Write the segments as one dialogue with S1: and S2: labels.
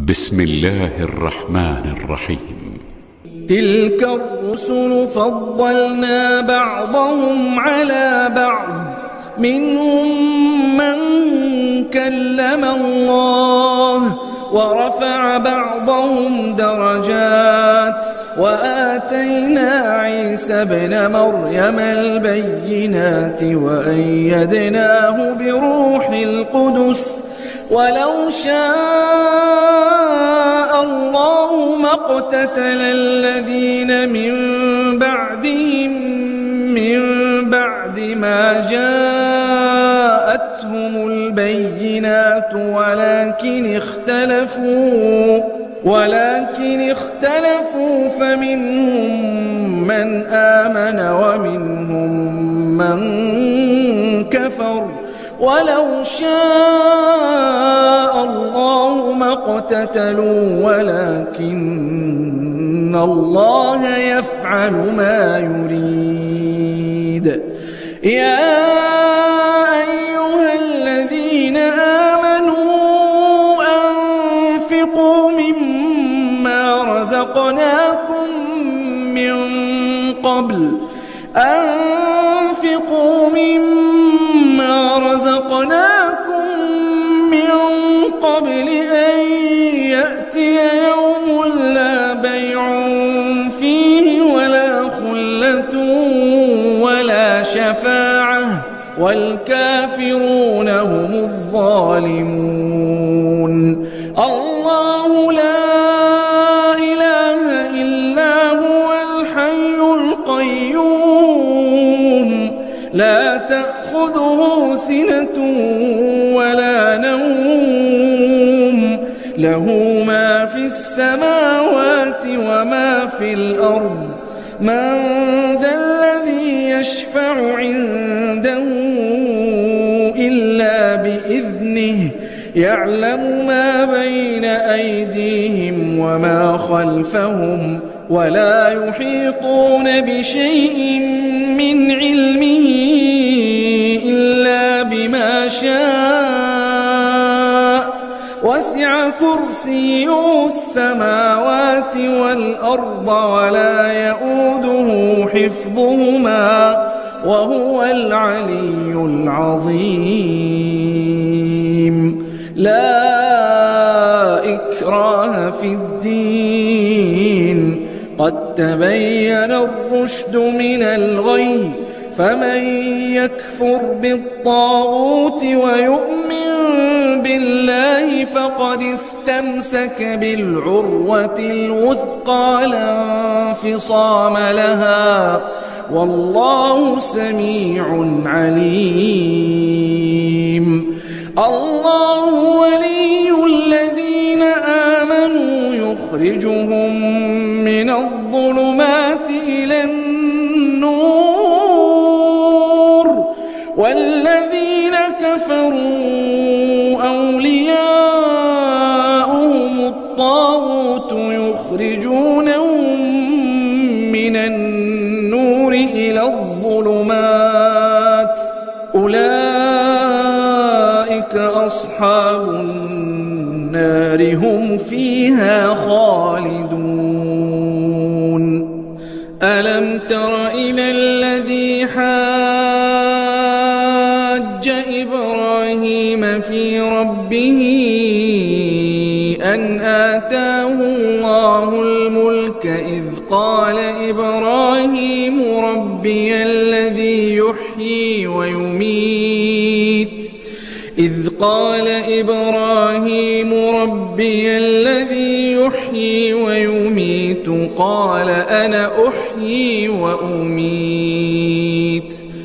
S1: بسم الله الرحمن الرحيم.
S2: تلك الرسل فضلنا بعضهم على بعض، منهم من كلم الله ورفع بعضهم درجات، وآتينا عيسى ابن مريم البينات وأيدناه بروح القدس، ولو شاء الله ما اقتتل الذين من بعدهم من بعد ما جاءتهم البينات ولكن اختلفوا فمنهم من آمن ومنهم من كفر، ولو شاء الله ما اقتتلوا ولكن الله يفعل ما يريد. يا أيها الذين آمنوا أنفقوا مما رزقناكم من قبل أن يأتي يوم لا بيع فيه ولا خلة ولا شفاعة والكافرون هم الظالمون. الله لا إله إلا هو الحي القيوم، لا تأخذه سنة ولا نوم، له ما في السماوات وما في الأرض. من ذا الذي يشفع عنده إلا بإذنه، يعلم ما بين أيديهم وما خلفهم، ولا يحيطون بشيء من علمه إلا بما شاء، وسع كرسيه السماوات والأرض ولا يؤوده حفظهما وهو العلي العظيم. لا إكراه في الدين، قد تبين الرشد من الغي، فمن يكفر بالطاغوت ويؤمن بالله فقد استمسك بالعروة الوثقى لا انفصام لها، والله سميع عليم. الله ولي الذين آمنوا يخرجهم من الظلمات إلى النور، والذين كفروا أولياؤهم الطاغوت يخرجونهم من النور إلى الظلمات، أولئك أصحاب النار هم فيها خالدون. ألم تر إلى الذي حاج إبراهيم في ربه أن آتاه الله الملك، إذ قال إبراهيم ربي الذي يحيي ويميت، قال أنا أحيي وأميت.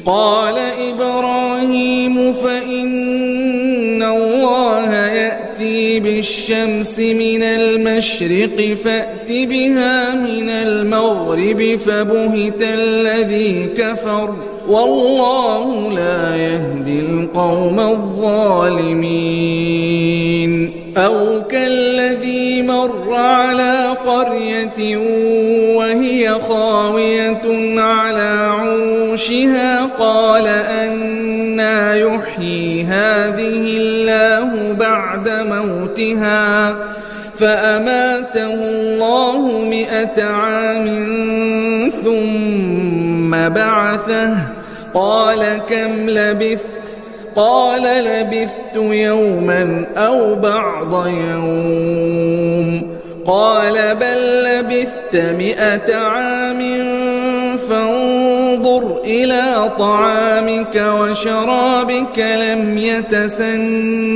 S2: قال إبراهيم فإن الله يأتي بالشمس من المشرق فأت بها من المغرب، فبهت الذي كفر والله لا يهدي القوم الظالمين. أو كالذي مر على قرية وهي خاوية على عروشها، قال أنى يحيي هذه الله بعد موتها، فأماته الله 100 عام ثم بعثه قال كم لبثت؟ قال لبثت يوما أو بعض يوم. قال بل لبثت 100 عام فانظر إلى طعامك وشرابك لم يتسنه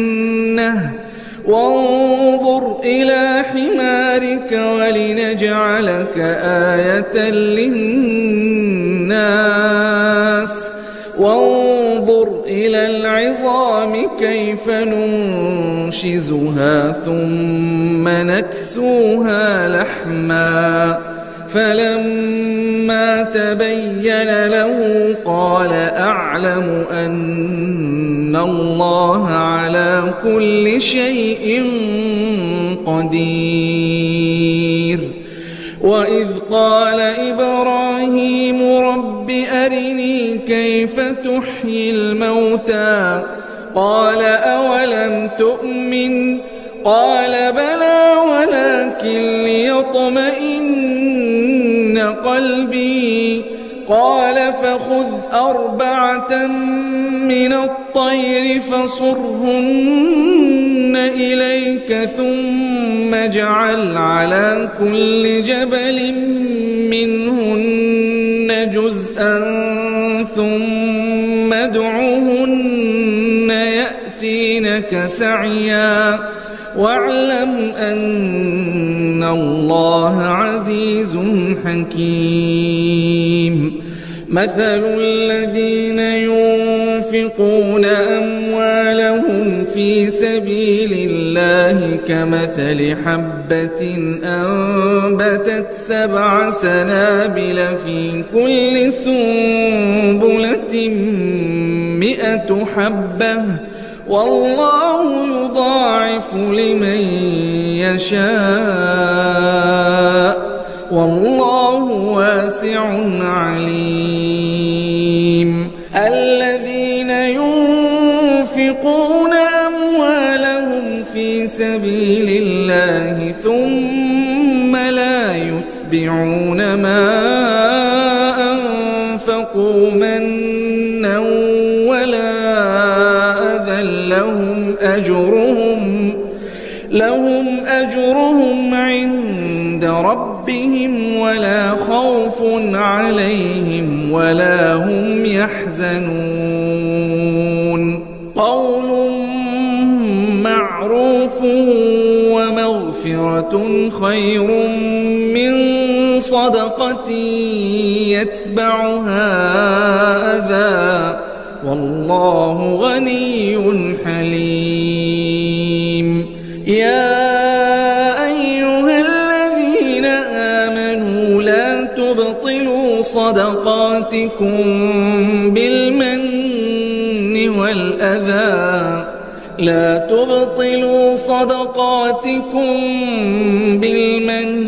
S2: وانظر إلى حمارك ولنجعلك آية للناس وانظر إلى العظام كيف ننشزها ثم نكسوها لحما فلما تبين له قال أعلم أن الله على كل شيء قدير. وإذ قال إبراهيم رب أرني كيف تحيي الموتى قال أولم تؤمن قال بلى ولكن ليطمئن قلبي قال فخذ 4 من الطير فصرهن إليك ثم اجعل على كل جبل منهن جزءا ثم ادعهن يأتينك سعيا واعلم أن الله عزيز حكيم. مثل الذين ينفقون أموالهم في سبيل الله كمثل حبة أنبتت 7 سنابل في كل سنبلة 100 حبة والله يضاعف لمن يشاء والله واسع عليم. الذين ينفقون أموالهم في سبيل الله ثم لا يتبعون ما أنفقوا منا ولا أذى لهم أجرهم عند ربهم ولا خوف عليهم ولا هم يحزنون. قول معروف ومغفرة خير من صدقة يتبعها أذى والله غني حليم. يا أيها الذين آمنوا لا تبطلوا صدقاتكم بالمن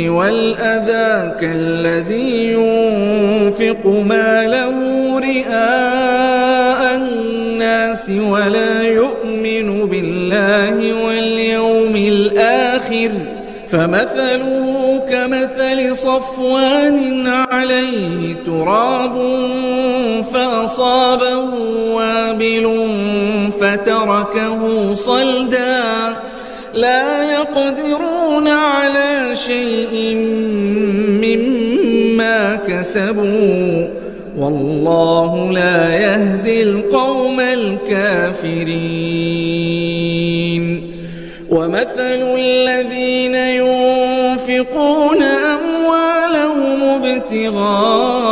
S2: والأذى كالذي ينفق ماله رئاء الناس ولا يؤمن بالله واليوم الآخر فمثله كمثل صفوان عليه تراب فأصابه وابل فتركه صلدا لا يقدرون على شيء مما كسبوا والله لا يهدي القوم الكافرين. ومثل الذين ينفقون أموالهم ابتغاء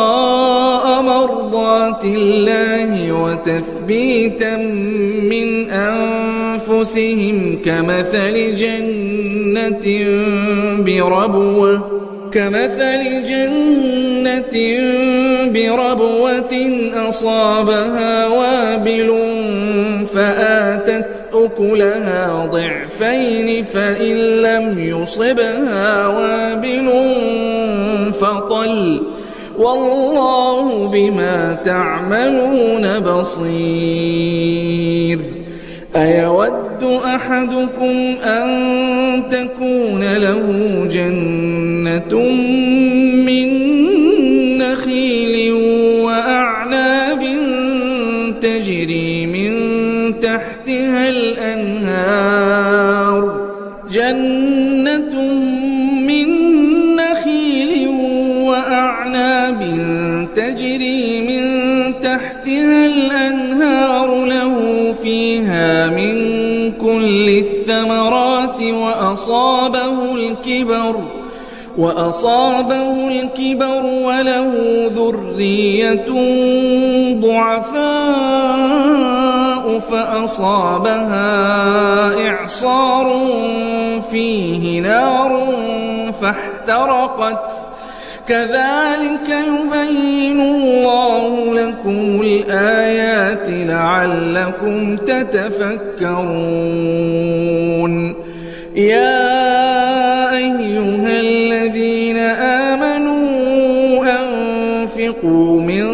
S2: مرضات الله وتثبيتا من أنفسهم كمثل جنة بربوة أصابها وابل فآتت أكلها ضعفين فإن لم يصبها وابل فطل والله بما تعملون بصير. أيود أحدكم أن تكون له جنة من نخيل وأعناب تجري من تحتها الأنهار تجري من تحتها الأنهار له فيها من كل الثمرات وأصابه الكبر وله ذرية ضعفاء فأصابها إعصار فيه نار فاحترقت كذلك يبين الله لكم الآيات لعلكم تتفكرون. يا أيها الذين آمنوا أنفقوا من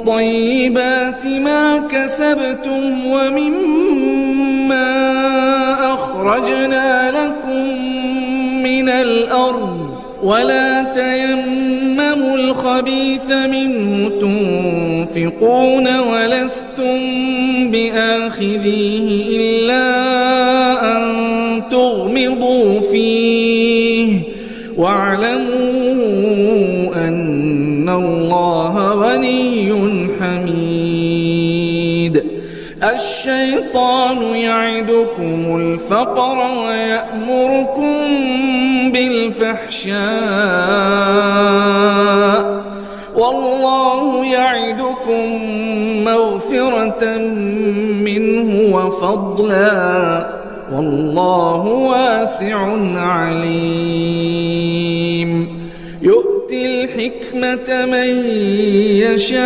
S2: طيبات ما كسبتم ومما أخرجنا لكم من الأرض ولا تيمموا الخبيث منه تنفقون ولستم بآخذيه إلا أن تغمضوا فيه واعلموا أن الله غني حميد. الشيطان يعدكم الفقر ويأمركم بالفحشاء والله يعدكم مغفرة منه وفضلا والله واسع عليم. يؤتي الحكمة من يشاء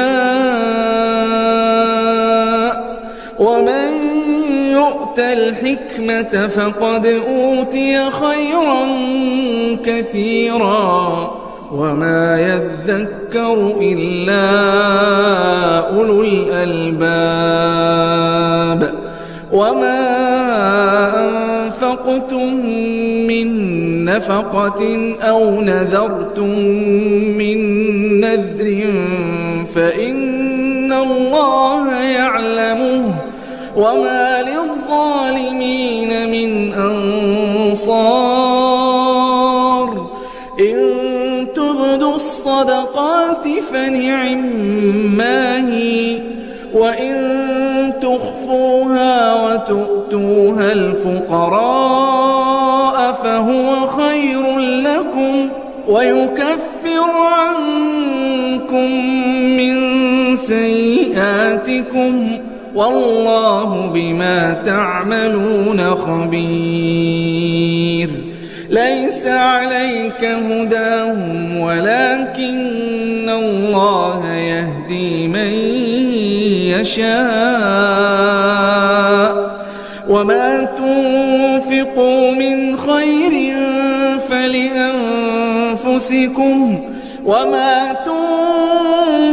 S2: ومن يؤت الحكمة فقد أوتي خيرا كثيرا وما يذكر إلا أولو الألباب. وما أنفقتم من نفقة أو نذرتم من نذر فإن الله يعلمه وما للظالمين من أنصار. إن تبدوا الصدقات فنعما هي وإن تخفوها وتؤتوها الفقراء فهو خير لكم ويكفر عنكم من سيئاتكم والله بما تعملون خبير. ليس عليك هداهم ولكن الله يهدي من يشاء وما تنفقوا من خير فلأنفسكم وما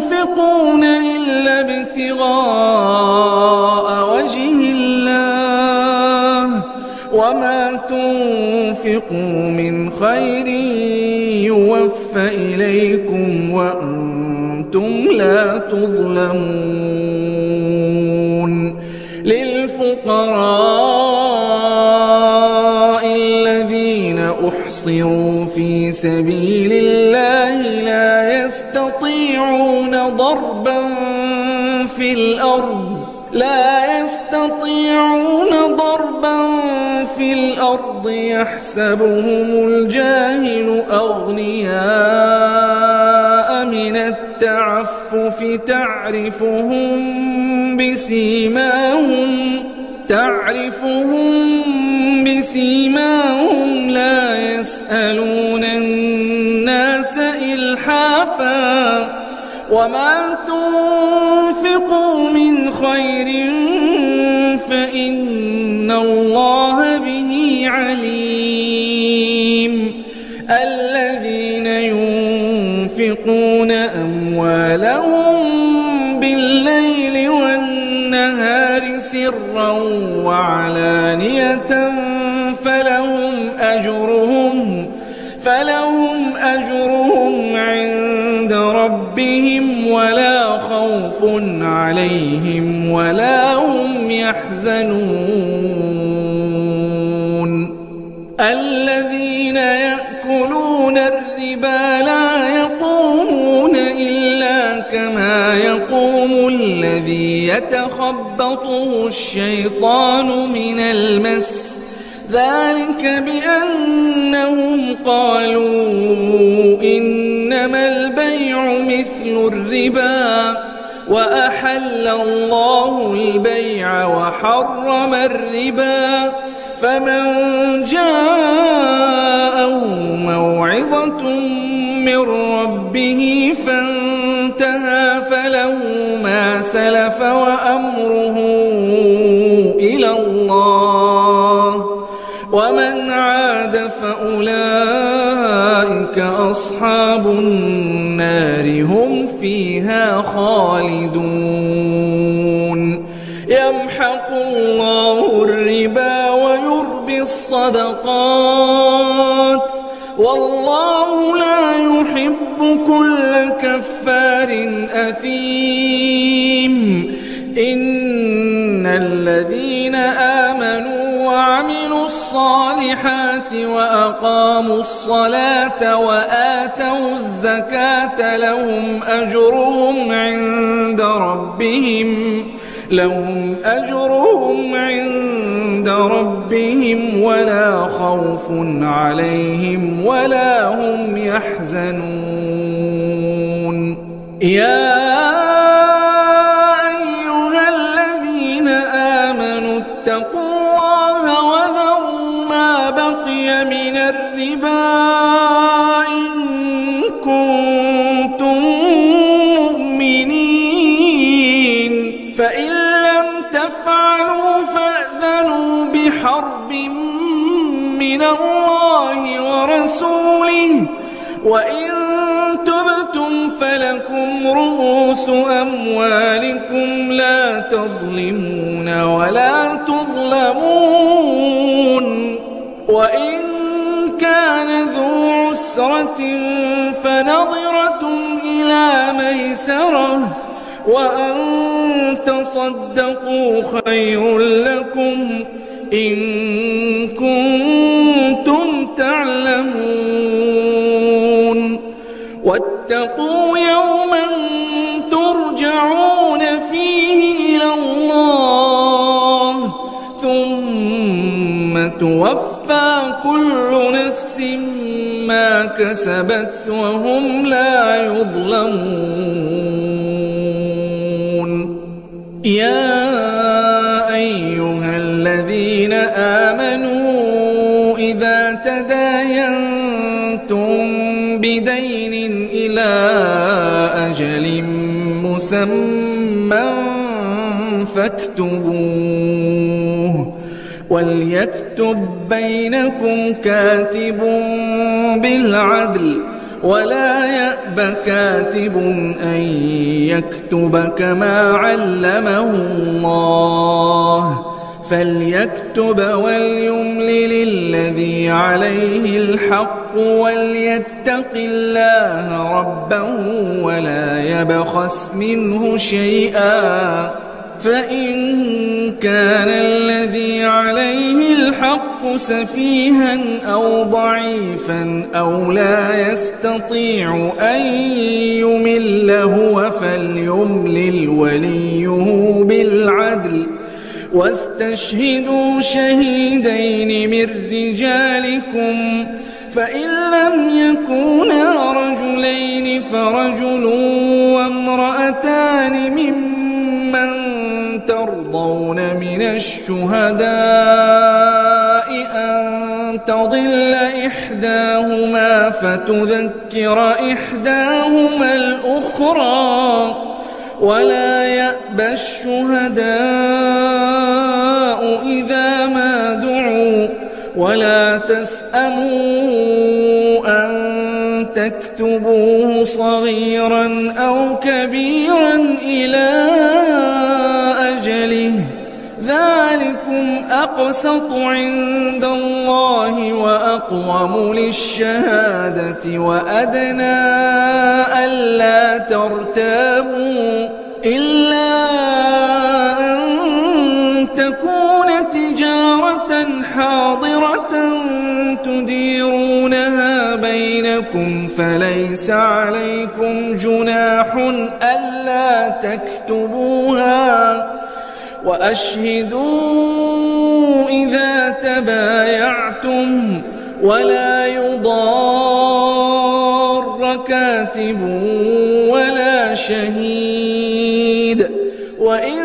S2: تنفقون إلا ابتغاء وجه الله وما تنفقوا من خير يوفى إليكم وأنتم لا تظلمون. للفقراء الذين أحصروا في سبيل الله لا يستطيعون ضربا في الأرض يحسبهم الجاهل أغنياء من التعفف تعرفهم بسيماهم لا يسألون الناس إلحافا وما تنفقوا من خير فإن الله به عليم. الذين ينفقون أموالهم بالليل والنهار سرا وعلانية فلهم فلهم أجرهم عند ربهم ولا خوف عليهم ولا هم يحزنون الذين يأكلون الربا لا يقومون إلا كما يقوم الذي يتخبطه الشيطان من المس ذلك بأنهم قالوا إنما البيع مثل الربا وأحل الله البيع وحرم الربا فمن جاءه موعظة من ربه فانتهى فله ما سلف وأمره إلى الله ومن عاد فأولئك أصحاب النار هم فيها خالدون يمحق الله الربا ويربي الصدقات والله لا يحب كل كفار أثيم إن الذين آمنوا وعملوا الصالحات وأقاموا الصلاة وآتوا الزكاة لهم أجرهم عند ربهم ولا خوف عليهم ولا هم يحزنون يا أيها الذين آمنوا اتقوا الله وذروا ما بقي من الربا إن كنتم مؤمنين فإن لم تفعلوا فأذنوا بحرب من الله ورسوله وإن تبتم فلكم رؤوس أموالكم لا تظلمون ولا تظلمون وإن كان ذو عسرة فنظرة إلى ميسرة وأن تصدقوا خير لكم إن كنتم تعلمون واتقوا يوما ترجعون فيه إلى الله ثم توفى كل نفس ما كسبت وهم لا يظلمون يا أيها الذين آمنوا إذا تداينتم بدين إلى أجل مسمى فاكتبوه وليكتب بينكم كاتب بالعدل ولا يأب كاتب أن يكتب كما علمه الله فليكتب وليملل الذي عليه الحق وليتق الله ربه ولا يبخس منه شيئا فإن كان الذي عليه الحق سفيها أو ضعيفا أو لا يستطيع أن يمل هو فليملل وليه بالعدل واستشهدوا شهيدين من رجالكم فإن لم يكونا رجلين فرجل وامرأتان ممن ترضون من الشهداء أن تضل إحداهما فتذكر إحداهما الأخرى ولا يأبى الشهداء إذا ما دعوا ولا تسأموا أن تكتبوه صغيرا أو كبيرا إلى أجله ذلكم أقسط عند الله وأقوم للشهادة وأدنى ألا ترتابوا إلا أن تكون تجارة حاضرة تديرونها بينكم فليس عليكم جناح ألا تكتبوها وأشهدوا إذا تبايعتم ولا يضار كاتب ولا شهيد وإن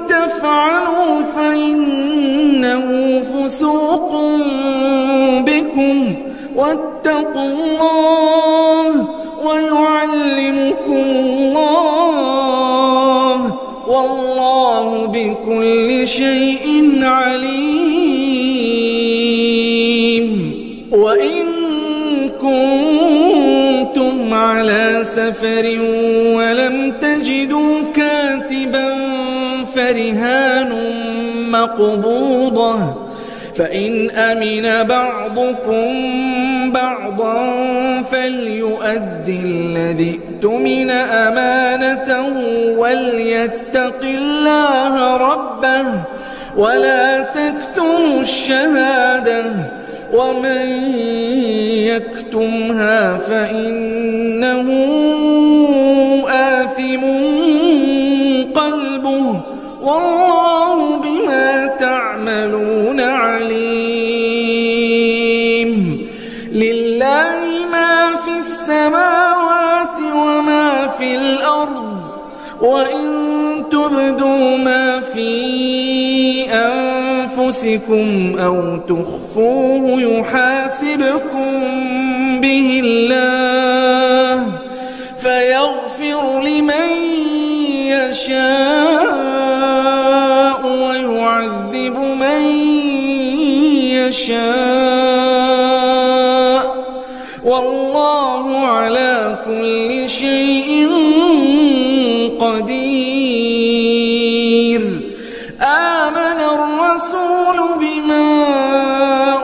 S2: تفعلوا فإنه فسوق بكم واتقوا الله ويعلمكم الله والله بكل شيء عليم. وإن كنتم على سفر ولم تجدوا كاتبا فرهان مقبوضة فإن أمن بعضكم بعضا فليؤدي الذي اؤتمن أمانته وليتق الله ربه ولا تكتموا الشهادة ومن يكتمها فإنه آثم قلبه والله بما تعملون عليم. لله ما في السماوات وما في الأرض وإن تبدوا ما في أنفسكم أو تخفوه يحاسبكم به الله فيغفر لمن يشاء ويعذب من يشاء والله على كل شيء قدير. آمن الرسول بما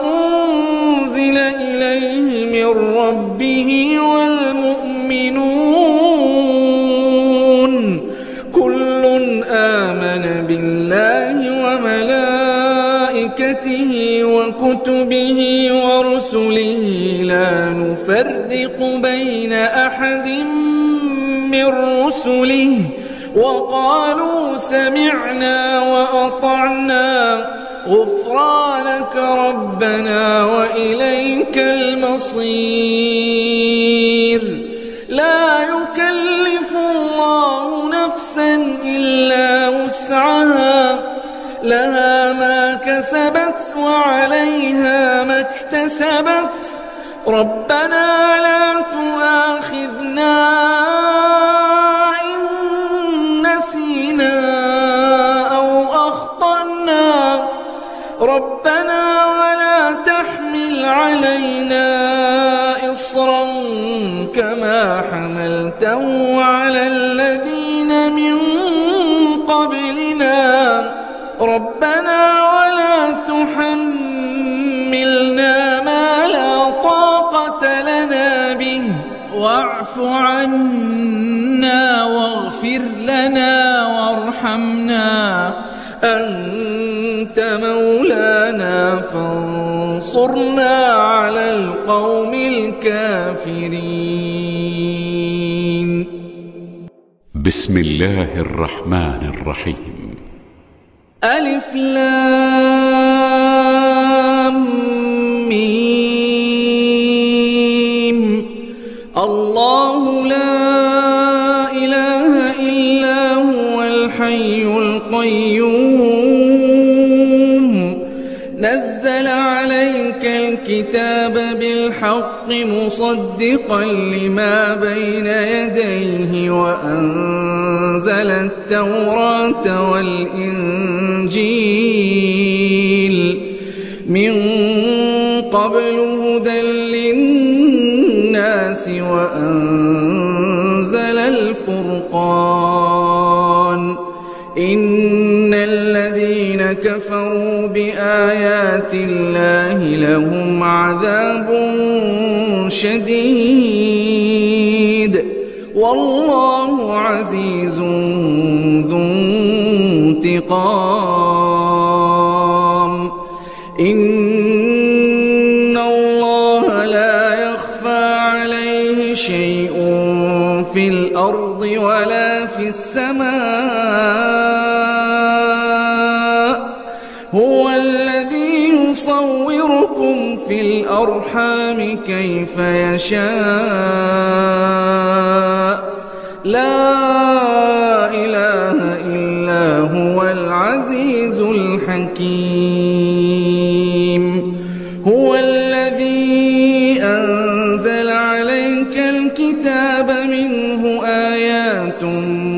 S2: أنزل إليه من ربه والمؤمنون كل آمن بالله وملائكته وكتبه ورسله لا نفرق بين أحد من رسله وقالوا سمعنا وأطعنا غفرانك ربنا وإليك المصير. لا يكلف الله نفسا إلا وسعها لها ما كسبت وعليها ما اكتسبت ربنا لا تؤاخذنا إن نسينا أو أخطأنا ربنا ولا تحمل علينا إصرا كما حملته على الذين من قبلنا ربنا ولا تحملنا ما لا طاقة لنا به واعف عنا واغفر لنا وارحمنا أنت مولانا فانصرنا على القوم الكافرين.
S1: بسم الله الرحمن الرحيم.
S2: ألف لام ميم. الله لا إله إلا هو الحي القيوم نزل عليك الكتاب بالحق مصدقا لما بين يديه وأنزل التوراة والإنجيل من قبل هدى للناس وأنزل الفرقان إن الذين كفروا بآيات الله لهم عذاب شديد والله عزيز ذو انتقام. إن الله لا يخفى عليه شيء في الأرض ولا في السماء. هو الذي يصوركم في الأرحام كيف يشاء لا إله إلا هو العزيز الحكيم. هو الذي أنزل عليك الكتاب منه آيات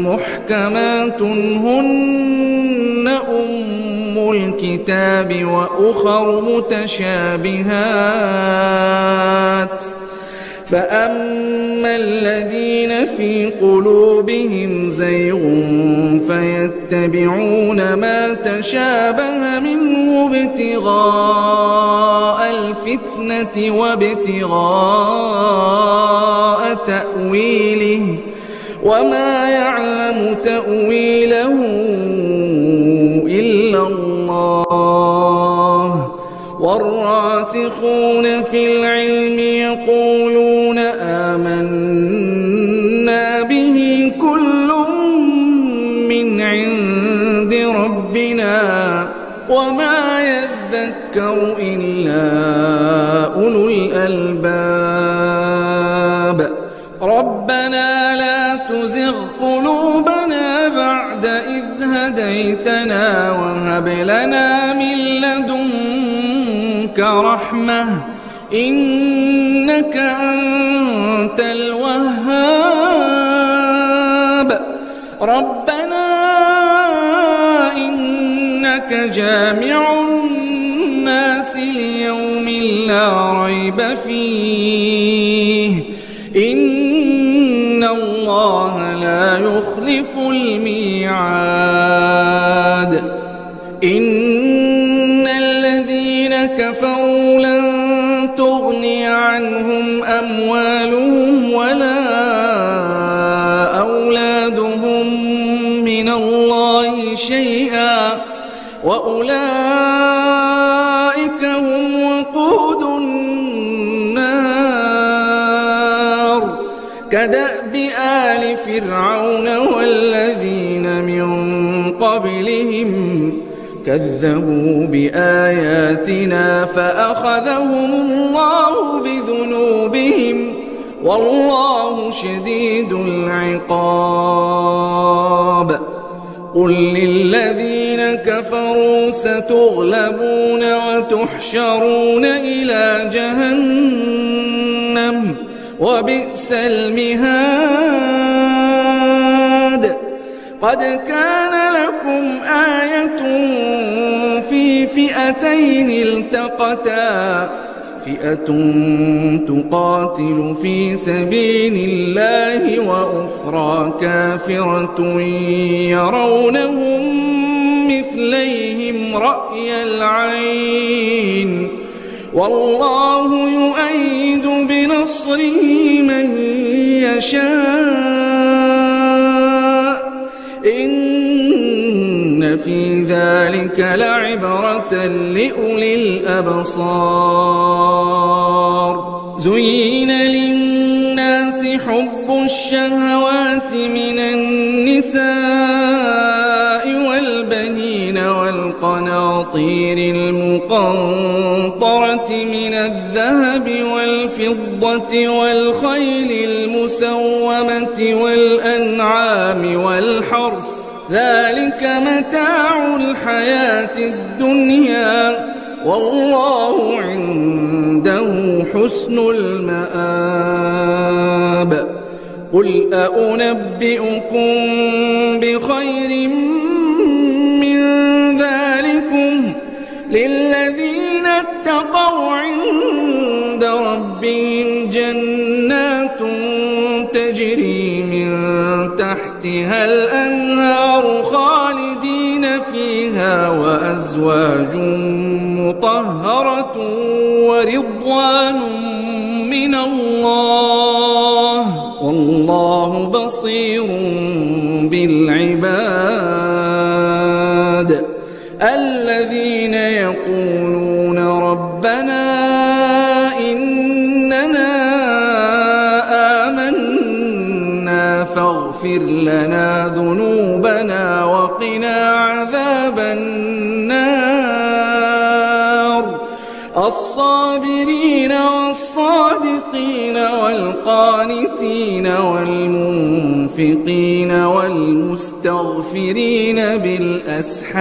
S2: محكمات هن أم الكتاب وأخر متشابهات فأما الذين في قلوبهم زيغ فيتبعون ما تشابه منه ابتغاء الفتنة وابتغاء تأويله وما يعلم تأويله إلا الله. والراسخون في العلم يقولون آمنا به كل من عند ربنا وما يذكر إلا أولو الألباب. ربنا لا تزغ قلوبنا بعد إذ هديتنا وهب لنا من لدنك رحمة إنك أنت الوهاب. ربنا إنك جامع الناس ليوم لا ريب فيه إن الله لا يخلف الميعاد. إن الذين كفروا لن تغني عنهم أموالهم ولا أولادهم من الله شيئا وأولئك هم وقود النار كدأب آل فرعون والذين من قبلهم كذبوا بآياتنا فأخذهم الله بذنوبهم والله شديد العقاب. قل للذين كفروا ستغلبون وتحشرون إلى جهنم وبئس المهاد. قد كان لكم آية في فئتين التقتا فئة تقاتل في سبيل الله وأخرى كافرة يرونهم مثليهم رأي العين والله يؤيد بنصره من يشاء إن في ذلك لعبرة لأولي الأبصار. زين للناس حب الشهوات من النساء والبنين والقناطير المقنطرة من الذهب والفضة والخيل المسومة والأنعام والحرث ذلك متاع الحياة الدنيا والله عنده حسن المآب. قل أنبئكم بخير من ذلكم للذين اتقوا عند ربهم جنات تجري من تحتها الأنهار خالدين فيها وأزواج مطهرة ورضوان من الله والله بصير بالعباد الذين يقولون ربنا إننا آمنا فاغفر لنا ذنوبنا وقنا عذاب النار الصابرين والصادقين والقانتين والمنفقين والمستغفرين بالأسحار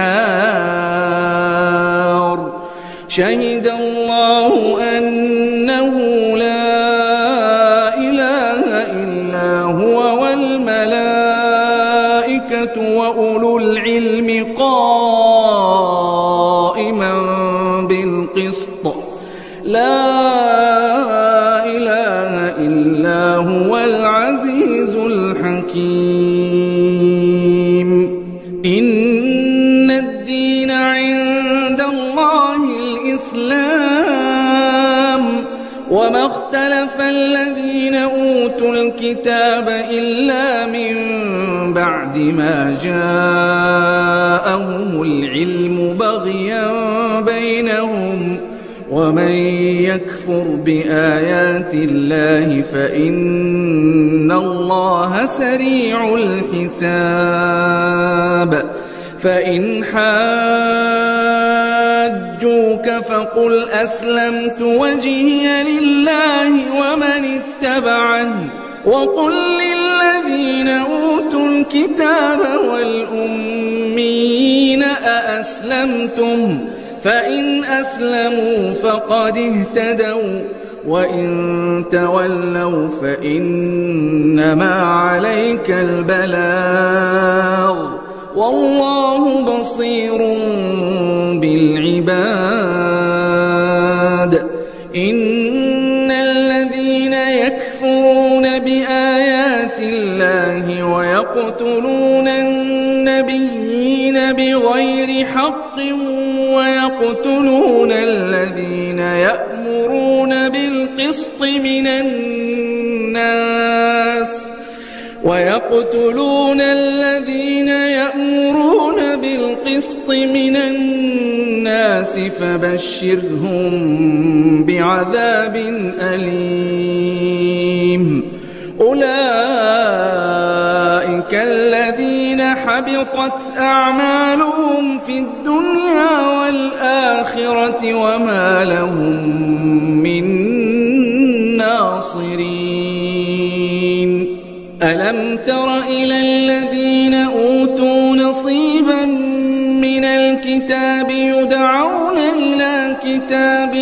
S2: شهد الله أنه لا إله إلا هو والملائكة وأولو العلم قائما بالقسط لا إله إلا هو العزيز الحكيم إن الدين عند الله الإسلام وما اختلف الذين أوتوا الكتاب إلا من بعد ما جاءهم العلم بغيا بينهم ومن يكفر بآيات الله فإن الله سريع الحساب فإن حاجوك فقل أسلمت وجهي لله ومن اتبعني وقل للذين أوتوا الكتاب والأميين أأسلمتم فإن أسلموا فقد اهتدوا وإن تولوا فإنما عليك البلاغ والله بصير بالعباد إن الذين يكفرون بآيات الله ويقتلون النبيين بغير حق ويقتلون الذين يأمرون بالقسط من الناس فبشرهم بعذاب أليم أولئك الذين حبطت أعمالهم في الدنيا والآخرة وما لهم من ناصرين ألم تر إلى الذين أوتوا نصيبا من الكتاب يدعون إلى كتاب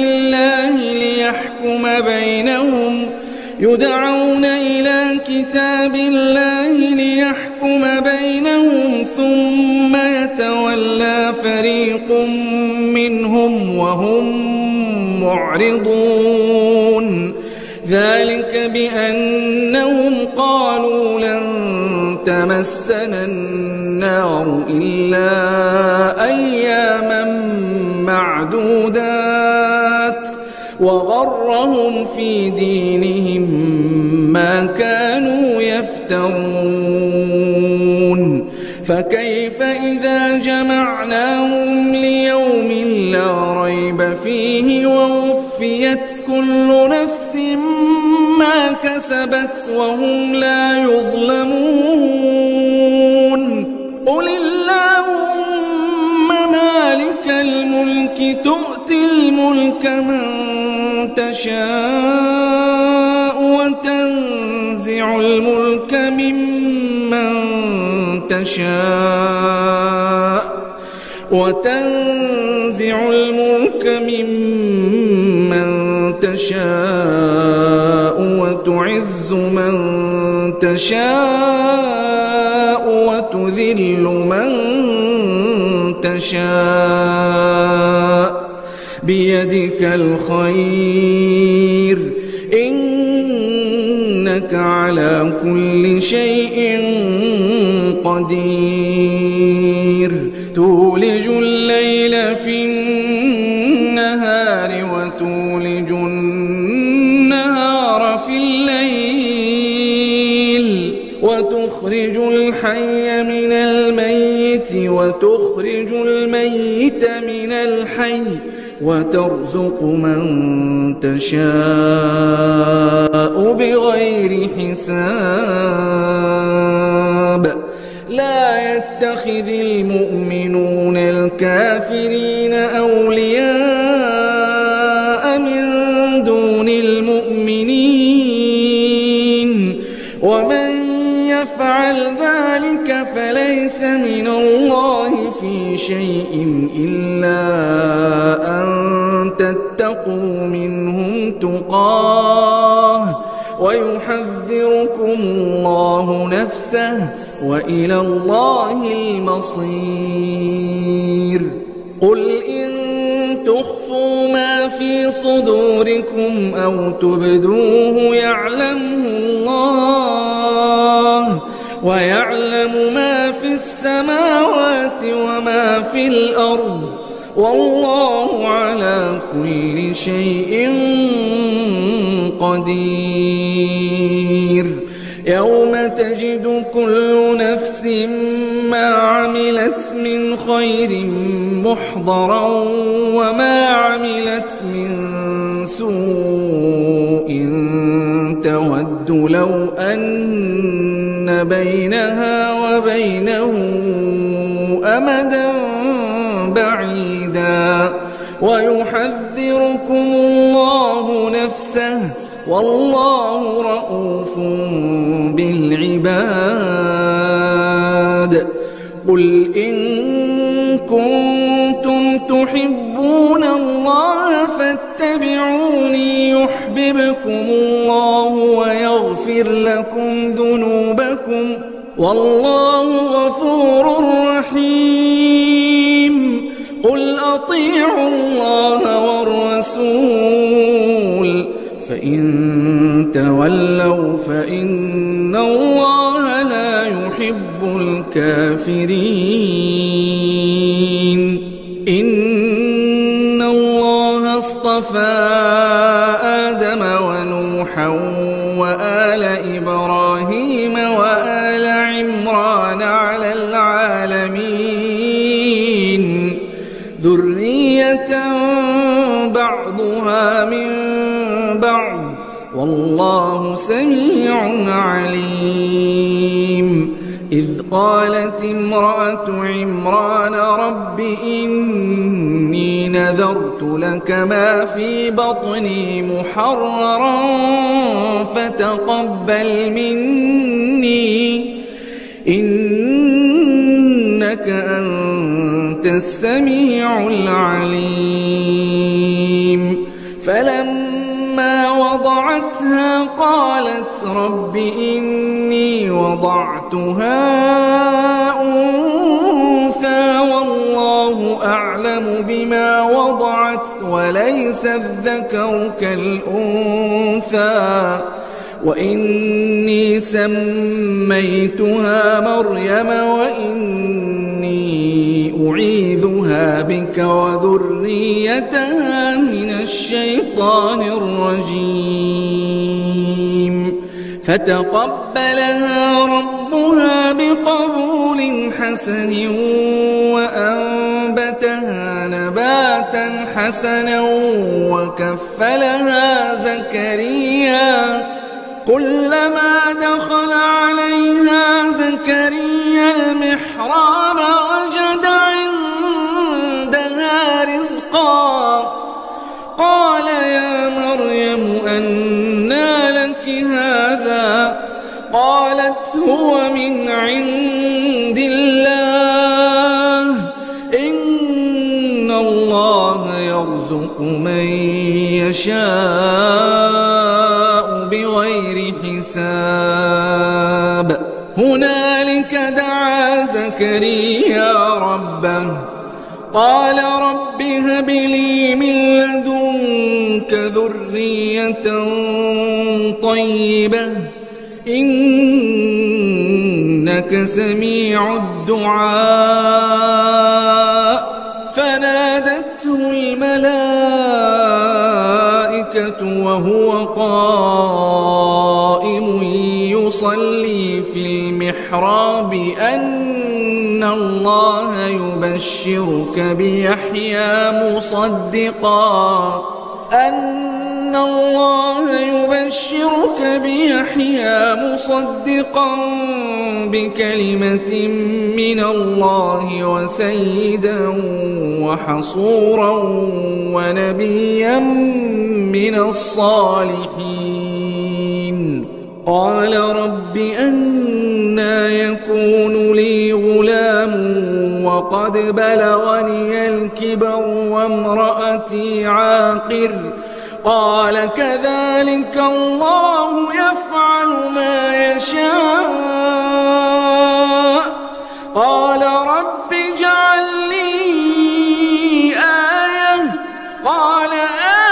S2: الله ليحكم بينهم ثم يتولى فريق منهم وهم معرضون ذلك بأنهم قالوا لن تمسنا النار إلا أياما معدودات وغرهم في دينهم ما كانوا يفترون فكيف إذا جمعناهم ليوم لا ريب فيه ووفيت كل نفس ما كسبت وهم لا يظلمون قل اللهم مالك الملك تؤتي الملك من تشاء وتنزع الملك ممن تشاء وتعز من تشاء وتذل من تشاء بيدك الخير إنك على كل شيء قدير تولج الليل تخرج الحي من الميت وتخرج الميت من الحي وترزق من تشاء بغير حساب لا يتخذ المؤمنون الكافرين أولياء من دون المؤمنين ومن يفعل ذلك فليس من الله في شيء إلا أن تتقوا منهم تقاه ويحذركم الله نفسه وإلى الله المصير قل إن تخفوا ما في صدوركم أو تبدوه يعلمه الله ويعلم ما في السماوات وما في الأرض والله على كل شيء قدير يوم تجد كل نفس ما عملت من خير محضرا وما عملت من سوء تود لو أن بينها وبينه أمدا بعيدا ويحذركم الله نفسه والله رؤوف بالعباد قل إن كنتم تحبون الله فاتبعوني يحببكم الله ويغفر لكم ذنوبكم والله غفور رحيم قل أطيعوا الله والرسول فإن تولوا فإن الله لا يحب الكافرين إن الله اصطفى آدم ونوحا وآل إبراهيم وآل عمران على العالمين ذرية بعضها من بعض والله سميع عليم إذ قالت امرأة عمران رب إني نذرت لك ما في بطني محررا فتقبل مني إنك أنت السميع العليم فلما وضعتها قالت رب إني وضعتها أنثى والله أعلم بما وضعت وليس الذكر كالأنثى وإني سميتها مريم وإني أعيذها بك وذريتها من الشيطان الرجيم فتقبلها ربها بقبول حسن وأنبتها نباتا حسنا وكفلها زكريا كلما دخل عليها زكريا المحراب وجد عندها رزقا قال يا مريم أنى لك هذا قالت هو من عند الله إن الله يرزق من يشاء بغير حساب هنالك دعا زكريا ربه قال رب هب لي من لدنك ذرية طيبة إنك سميع الدعاء فنادته الملائكة وهو قائم يصلي في المحراب أن الله يبشرك بيحيى مصدقا بكلمة من الله وسيدا وحصورا ونبيا من الصالحين. قال رب أنى يكون لي غلام وقد بلغني الكبر وامرأتي عاقر. قال كذلك الله يفعل ما يشاء. قال رب اجعل لي آية. قال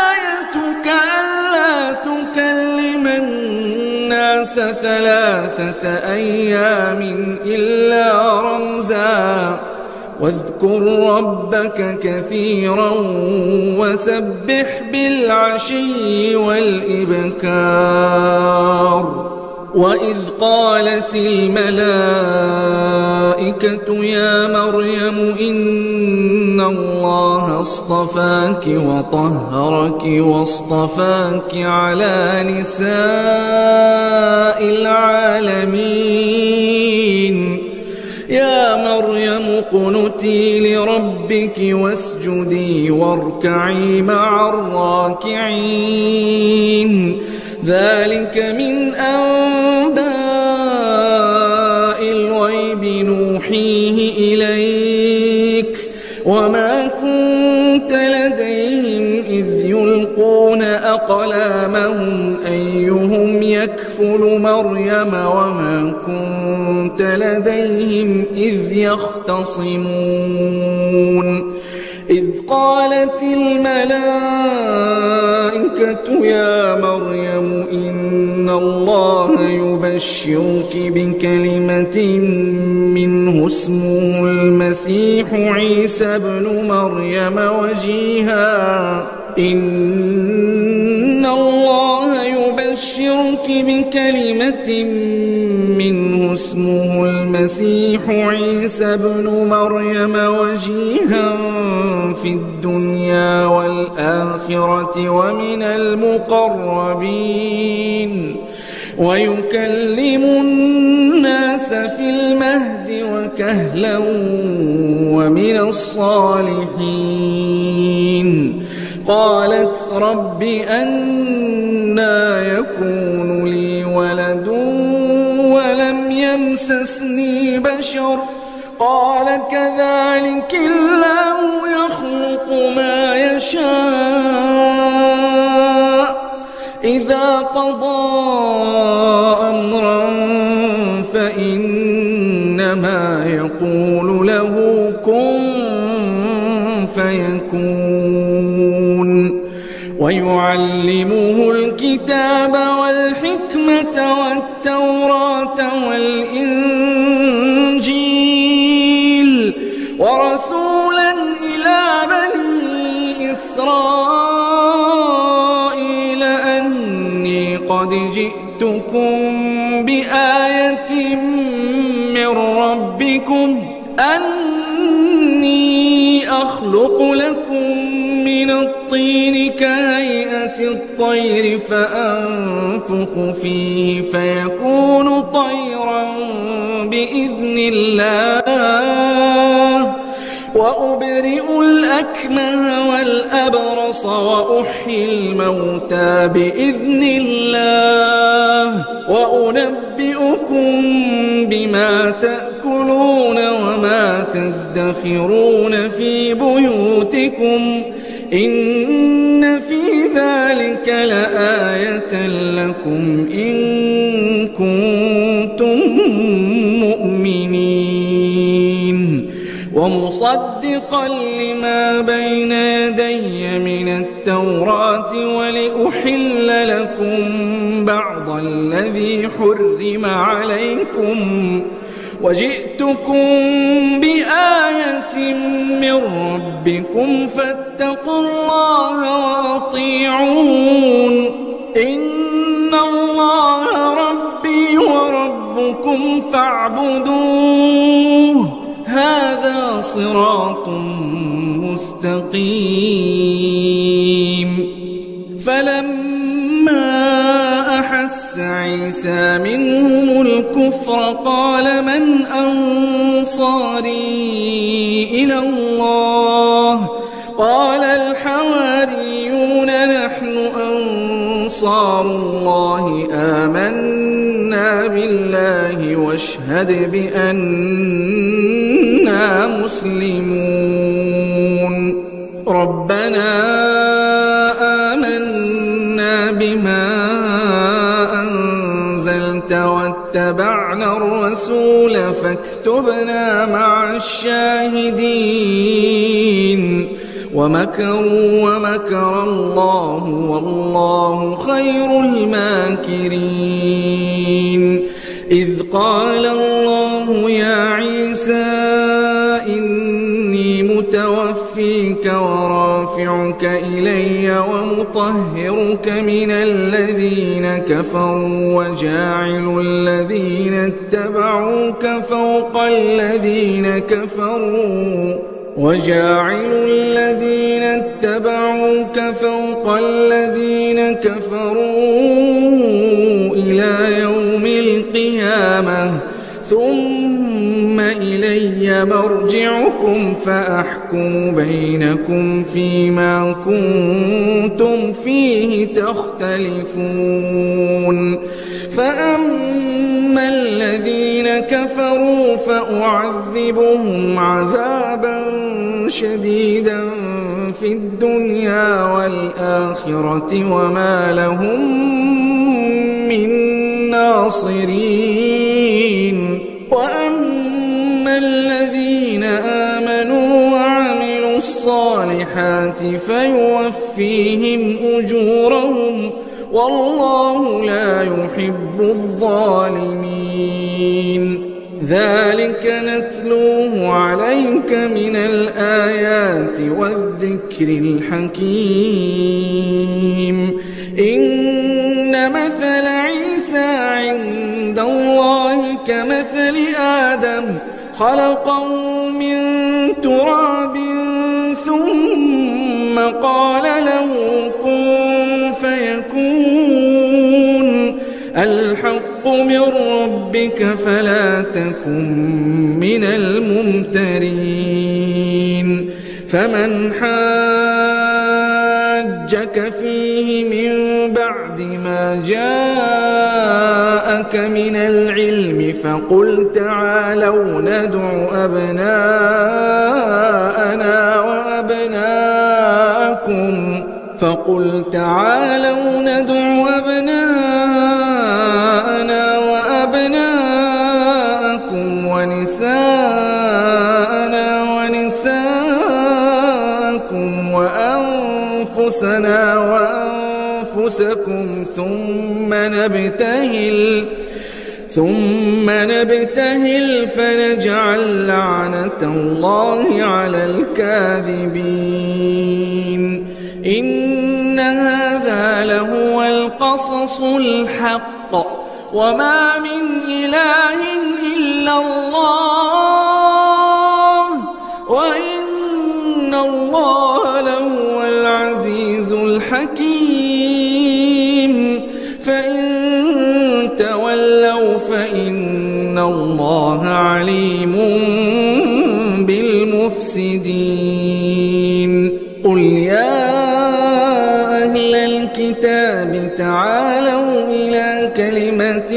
S2: آيتك ألا تكلم الناس 3 أيام إلا رمزا واذكر ربك كثيرا وسبح بالعشي والإبكار. وإذ قالت الملائكة يا مريم إن الله اصطفاك وطهرك واصطفاك على نساء العالمين. يا مريم اقنتي لربك واسجدي واركعي مع الراكعين. ذلك من أنباء الغيب نوحيه إليك وما كنت لديهم إذ يلقون أقلامهم أيهم يكفل مريم وما كنت لديهم إذ يختصمون. إذ قالت الملائكة يا مريم إن الله يبشرك بكلمة منه اسمه المسيح عيسى بن مريم وجيها. إن الله يبشرك بكلمة منه اسمه المسيح عيسى بن مريم وجيها في الدنيا والآخرة ومن المقربين ويكلم الناس في المهد وكهلا ومن الصالحين. قالت رب أنى يكون لي ولد ولم يمسسني بشر. قال كذلك الله يخلق ما يشاء إذا قضى أمرا فإنما يقول له كن فيكون. ويعلمه الكتاب والحكمة والتوراة والإنجيل ورسولا إلى بني إسرائيل أني قد جئتكم بآية من ربكم أني أخلق لكم من الطين كهيئة الطير فأنفخ فيه فيكون طيرا بإذن الله وأبرئ الأكمه والأبرص وأحيي الموتى بإذن الله وأنبئكم بما تأكلون وما تدخرون في بيوتكم إن في ذلك لآية لكم إن كنتم مؤمنين. ومصدقا لما بين يدي من التوراة ولأحل لكم بعض الذي حرم عليكم وجئتكم بآية من ربكم فاتقوا الله وأطيعون إن الله ربي وربكم فاعبدوه هذا صراط مستقيم فلما أحس عيسى منهم الكفر قال من أنصاري إلى الله قال الحواريون نحن أنصار الله آمنا بالله واشهد بأننا مسلمون ربنا آمنا بما أنزلت واتبعنا الرسول فاكتبنا مع الشاهدين ومكروا ومكر الله والله خير الماكرين إذ قال الله يا عيسى إني متوفيك ورافعك إلي ومطهرك من الذين كفروا وجاعل الذين اتبعوك فوق الذين كفروا إلى يوم القيامة ثم إلي مرجعكم فأحكم بينكم فيما كنتم فيه تختلفون فأما الذين كفروا فأعذبهم عذابا شديدا في الدنيا والآخرة وما لهم من ناصرين وأما الذين آمنوا وعملوا الصالحات فيوفيهم أجورهم والله لا يحب الظالمين ذلك نتلوه عليك من الآيات والذكر الحكيم إن مثل عيسى عند الله كمثل آدم خلقه من تراب ثم قال له كن فيكون الحق من ربك فلا تكن من الممترين فمن حاجك فيه من بعد ما جاءك من العلم فقل تعالوا ندع أبناءنا وأبناءكم ونساءنا ونساءكم وأنفسنا وأنفسكم ثم نبتهل فنجعل لعنة الله على الكاذبين إن هذا لهو القصص الحق وما من إله إلا الله وإن الله لهو العزيز الحكيم فإن تولوا فإن الله عليم بالمفسدين قل يا أهل الكتاب تعالوا إلى كلمة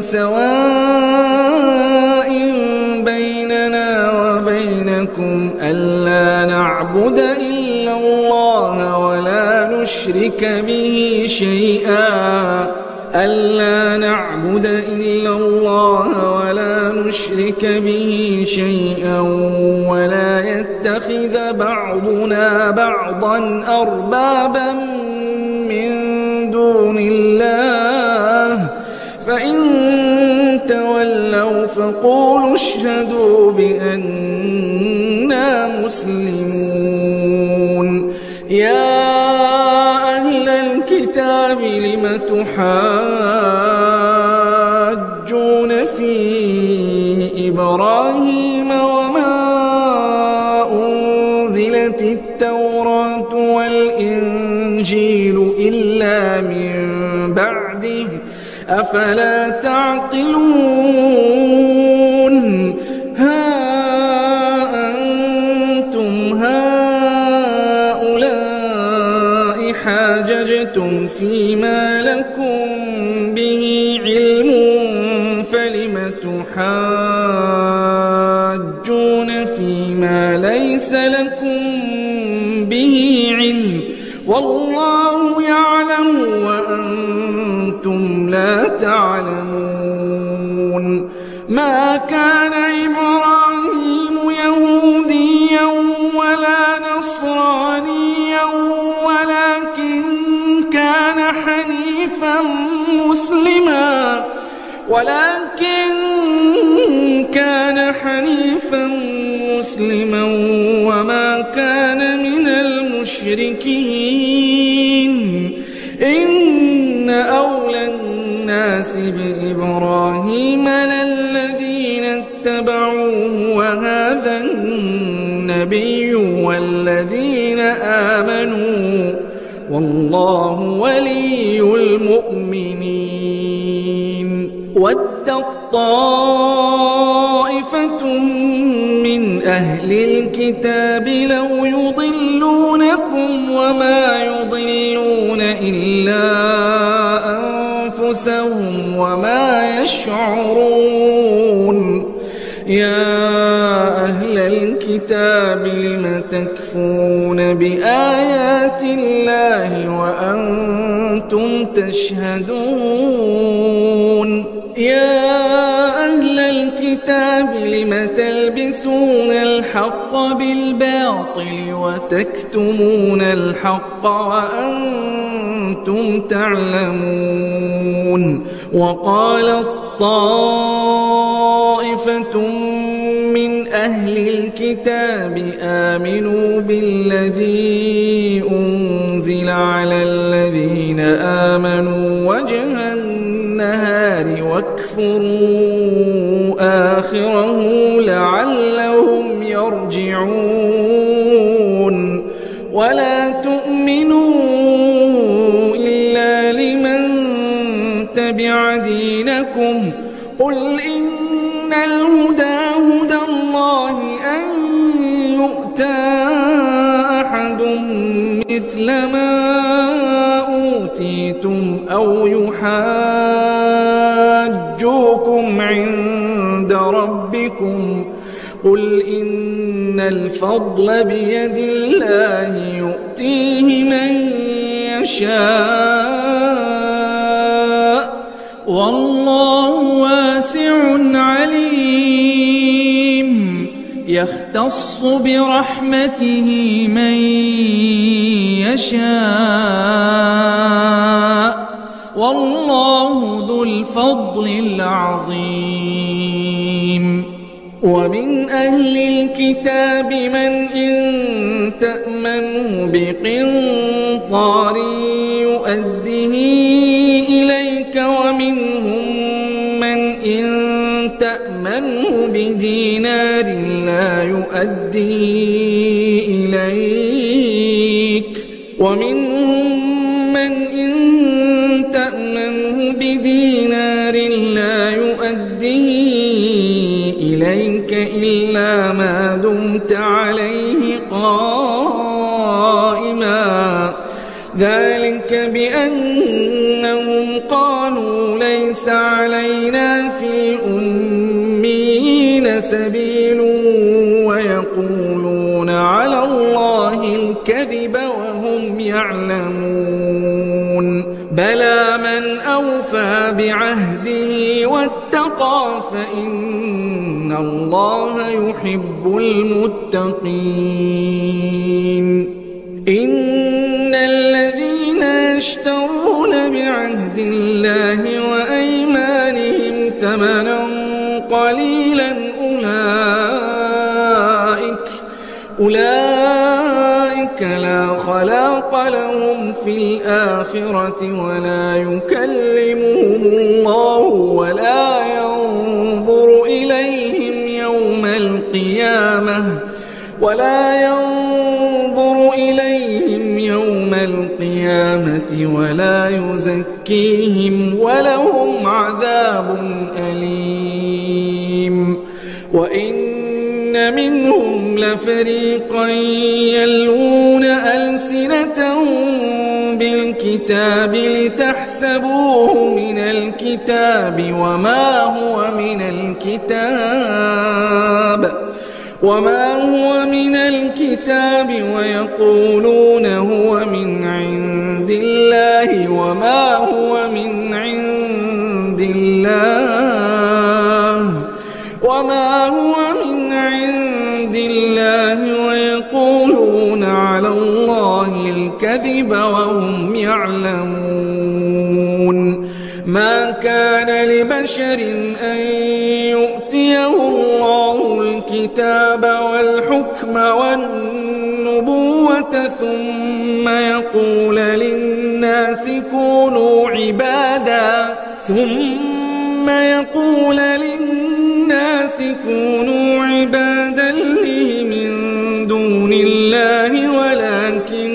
S2: سواء بيننا وبينكم ألا نعبد إلا الله ولا نشرك به شيئا ولا يتخذ بعضنا بعضا أربابا من دون الله فإن تولوا فقولوا اشهدوا بأننا مسلمون. يا أهل الكتاب لم تحاجون في إبراهيم وما أنزلت التوراة والإنجيل إلا من بعده أفلا تعقلون. ها أنتم هؤلاء حاججتم فيما لكم به علم فلم تحاجون فيما ليس لكم به علم والله يعلم وأنتم لا تعلمون. ما كان إبراهيم يهوديا ولا نصرانيا ولكن كان حنيفا مسلما وما كان من المشركين. إن أولى الناس بإبراهيم للذين اتبعوه وهذا النبي والذين آمنوا والله ولي المؤمنين. ودت طائفة من أهل الكتاب لو يضلونكم وما يضلون إلا أنفسهم وما يشعرون. يا أهل الكتاب لم تكفرون بآيات الله وأنتم تشهدون. يا أهل الكتاب لم تلبسون الحق بالباطل وتكتمون الحق وأنتم تعلمون. وقالت طائفة من أهل الكتاب آمنوا بالذي أنزل على الذين آمنوا وجه النهار واكفروا آخره لعلهم يرجعون. ولا تؤمنوا إلا لمن تبع دينكم قل إن الهدى هدى الله أن يؤتى أحد مثل ما أوتيتم أو يحاجوكم عند ربكم قل إن الفضل بيد الله يؤتيه من يشاء والله واسع عليم. يختص برحمته من يشاء والله ذو الفضل العظيم. ومن أهل الكتاب من إن تأمنه بقنطار يؤده إليك ومنهم من إن تأمنه بدينار لا يؤديه إليك ومنهم من إن تأمنه بدينار لا يؤديه إليك إلا ما دمت عليه قائما ذلك بأنهم قالوا ليس علينا في الأميين سبيل ويقولون على الله الكذب وهم يعلمون. بلى من أوفى بعهده واتقى فإن الله يحب المتقين. إن الذين يشترون بعهد الله وأيمانهم ثمنا قليلا أولئك لا خلاق لهم في الآخرة ولا يكلمهم الله ولا ينظر إليهم يوم القيامة ولا يزكيهم ولهم عذاب أليم. وإن منهم لفريقا يلوون ألسنتهم بالكتاب لتحسبوه من الكتاب وما هو من الكتاب ويقولون هو من عند الله وما هو من عند الله ويقولون على الله الكذب وهم يعلمون. ما كان لبشر أن يؤتيه الله الكتاب والحكم والنبوة ثم يقول للناس كونوا عبادا لي من دون الله ولكن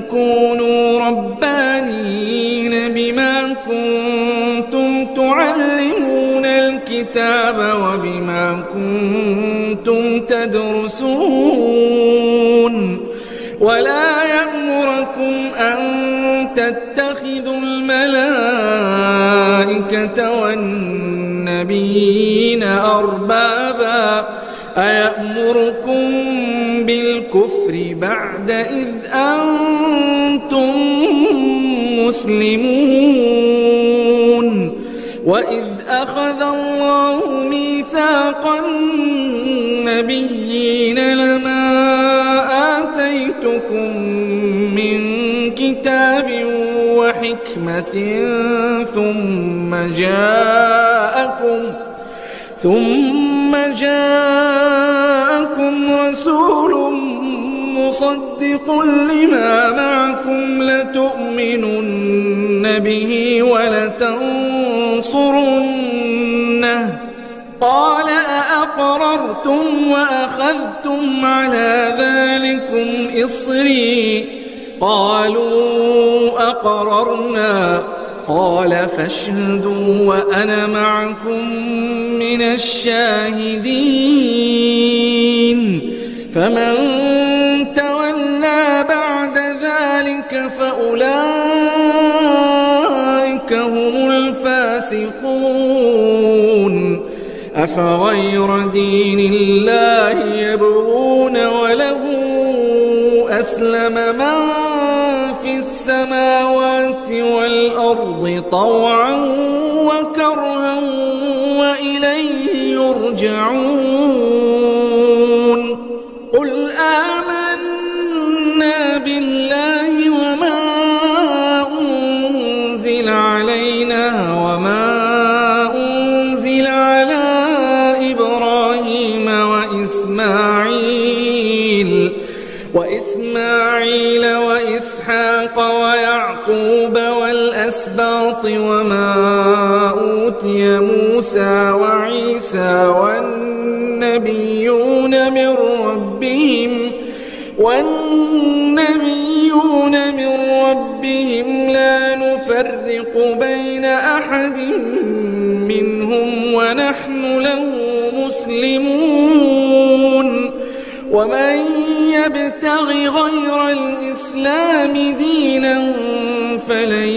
S2: كونوا ربانيين بما كنتم تعلمون الكتاب وبما كنتم تدرسون. ولا يأمركم أن تتخذوا الملائكة والنبيين أربابا أيأمركم بالكفر بعد إذ أنتم مسلمون. وإذ أخذ الله ميثاق النبيين لما آتيتكم من كتاب وحكمة ثم جاءكم رسول مصدق لما معكم لتؤمنن به ولتنصرنه قال أأقررتم وأخذتم على ذلكم إصري قالوا أقررنا قال فاشهدوا وأنا معكم من الشاهدين. فمن تولى بعد ذلك فأولئك هم الفاسقون. أفغير دين الله يبغون وله أسلم من في السماوات والأرض طوعا وكرها وإليه يرجعون. قل آمنا بالله وما أنزل علينا وما أنزل على إبراهيم وإسماعيل وإسحاق ويعقوب والأسباط وما أوتي موسى وعيسى والنبيون من ربهم لا نفرق بين أحد منهم ونحن له مسلمون. ومن يبتغ غير الإسلام دينا فلن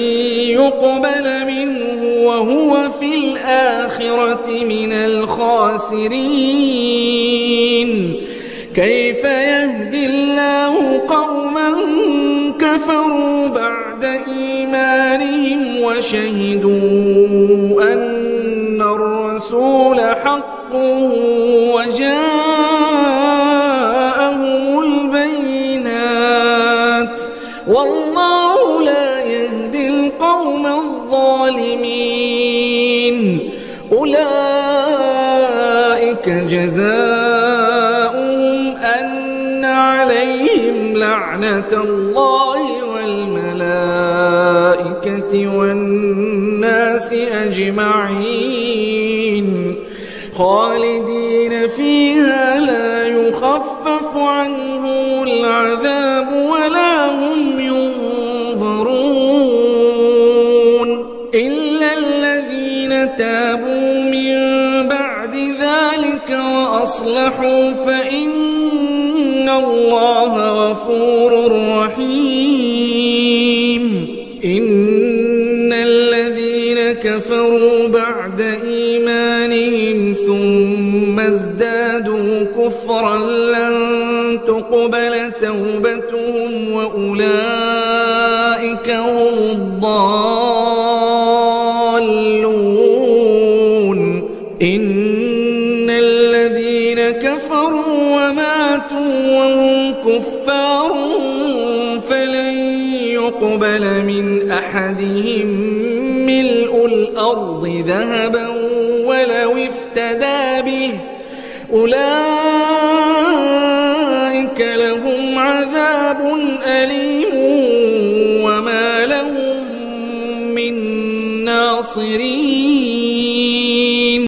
S2: يقبل منه وهو في الآخرة من الخاسرين. كيف يهدي الله قوما كفروا بعد إيمانهم وشهدوا أن الرسول حق وجاءهم البينات والله لا يهدي القوم الظالمين. أولئك فأولئك جزاؤهم أن عليهم لعنة الله والملائكة والناس أجمعين خالدين فيها لا يخفف عنهم العذاب ولا هم ينظرون إلا الذين تابوا من بعد ذلك وأصلحوا فإن الله غفور رحيم إن الذين كفروا بعد إيمانهم ثم ازدادوا كفرا لن تقبل توبتهم وأولئك هم الضالون إن الذين كفروا وماتوا وهم كفار فلن يقبل من أحدهم ملء الأرض ذهبا ولو افتدى به أولئك لهم عذاب أليم وما لهم من ناصرين